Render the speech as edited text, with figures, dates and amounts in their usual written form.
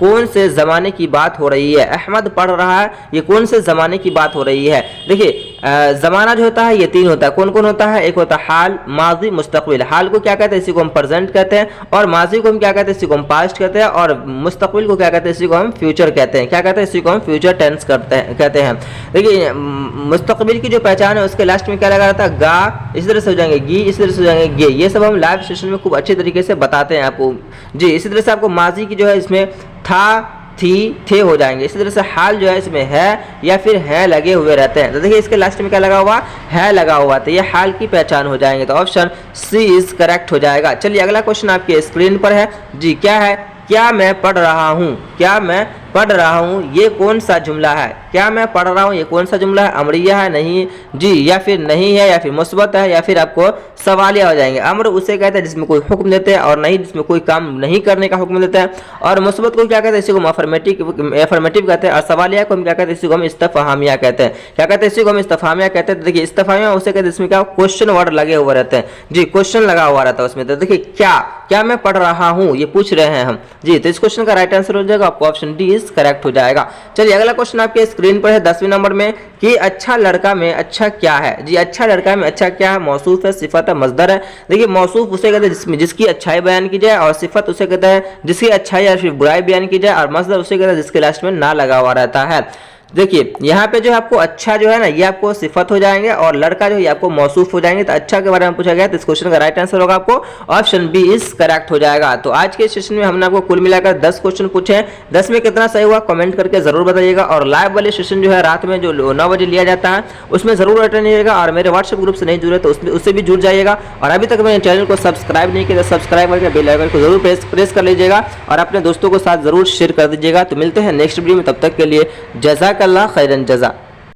कौन से ज़माने की बात हो रही है। अहमद पढ़ रहा है, ये कौन से ज़माने की बात हो रही है। देखिए ज़माना जो होता है ये तीन होता है, कौन कौन होता है। एक होता है हाल, माजी, मुस्तकबिल। हाल को क्या कहते हैं, इसी को हम प्रेजेंट कहते हैं, और माजी को हम क्या कहते हैं, इसी को हम पास्ट कहते हैं, और मुस्तकबिल को क्या कहते हैं, इसी को हम फ्यूचर कहते हैं। क्या कहते हैं, इसी को हम फ्यूचर टेंस कहते हैं। देखिए मुस्तकबिल की जो पहचान है उसके लास्ट में क्या लगा रहता है, गा, इसी तरह से हो जाएंगे गी, इसी तरह से हो जाएंगे गे। ये सब हम लाइव सेशन में खूब अच्छे तरीके से बताते हैं आपको जी। इसी तरह से आपको माजी की जो है इसमें था, थी, थे हो जाएंगे। इसी तरह से हाल जो है इसमें है या फिर है लगे हुए रहते हैं। तो देखिए इसके लास्ट में क्या लगा हुआ है, लगा हुआ, तो ये हाल की पहचान हो जाएंगे। तो ऑप्शन सी इज करेक्ट हो जाएगा। चलिए अगला क्वेश्चन आपके स्क्रीन पर है जी, क्या है, क्या मैं पढ़ रहा हूँ, क्या मैं पढ़ रहा हूँ, ये कौन सा जुमला है। क्या मैं पढ़ रहा हूँ ये कौन सा जुमला है, अमरिया है, नहीं जी, या फिर नहीं है, या फिर मुस्बत है, या फिर आपको सवालिया हो जाएंगे। अम्र उसे कहते हैं जिसमें कोई हुक्म देते हैं, और नहीं जिसमें कोई काम नहीं करने का हुक्म देते हैं, और मुस्बत को क्या कहते हैं, इसी को हम अफर्मेटिव कहते हैं, और सवालिया को हम क्या कहते हैं, इसी को हम इस्तफहामिया कहते हैं। क्या कहते हैं, इसी को हम इस्तफहामिया कहते हैं। देखिए इस्तफहामिया उसे कहते हैं जिसमें क्या क्वेश्चन वर्ड लगे हुए रहते हैं जी, क्वेश्चन लगा हुआ रहता है उसमें। तो देखिए क्या मैं पढ़ रहा हूँ ये पूछ रहे हैं हम जी, तो इस क्वेश्चन का राइट आंसर हो जाएगा आपको ऑप्शन डी इज करेक्ट हो जाएगा। चलिए अगला क्वेश्चन आपके स्क्रीन पर है 10वें नंबर में कि अच्छा लड़का में अच्छा क्या है जी। अच्छा लड़का में अच्छा क्या है, मौसूफ है, सिफत है, मजदर है। देखिए मौसूफ उसे कहते हैं जिसकी अच्छाई बयान की जाए, और सिफत उसे कहते हैं जिसकी अच्छाई या फिर बुराई बयान की जाए, और मजदर उसे कहते हैं जिसके लास्ट में ना लगा हुआ रहता है। देखिए यहाँ पे जो है आपको अच्छा जो है ना ये आपको सिफत हो जाएंगे, और लड़का जो है आपको मौसूफ हो जाएंगे। तो अच्छा के बारे में पूछा गया, तो इस क्वेश्चन का राइट आंसर होगा आपको ऑप्शन बी इज करेक्ट हो जाएगा। तो आज के सेशन में हमने आपको कुल मिलाकर 10 क्वेश्चन पूछे हैं, 10 में कितना सही हुआ कमेंट करके जरूर बताइएगा। और लाइव वाले सेशन जो है रात में जो 9 बजे लिया जाता है उसमें जरूर अटेंड कीजिएगा, और मेरे व्हाट्सएप ग्रुप से नहीं जुड़े तो उससे भी जुड़ जाइएगा। और अभी तक मेरे चैनल को सब्सक्राइब नहीं किया तो सब्सक्राइब करके बेल आइकन को जरूर प्रेस कर लीजिएगा, और अपने दोस्तों के साथ जरूर शेयर कर दीजिएगा। तो मिलते हैं नेक्स्ट वीडियो में, तब तक के लिए जज़ाकल्लाह खैरन जज़ा।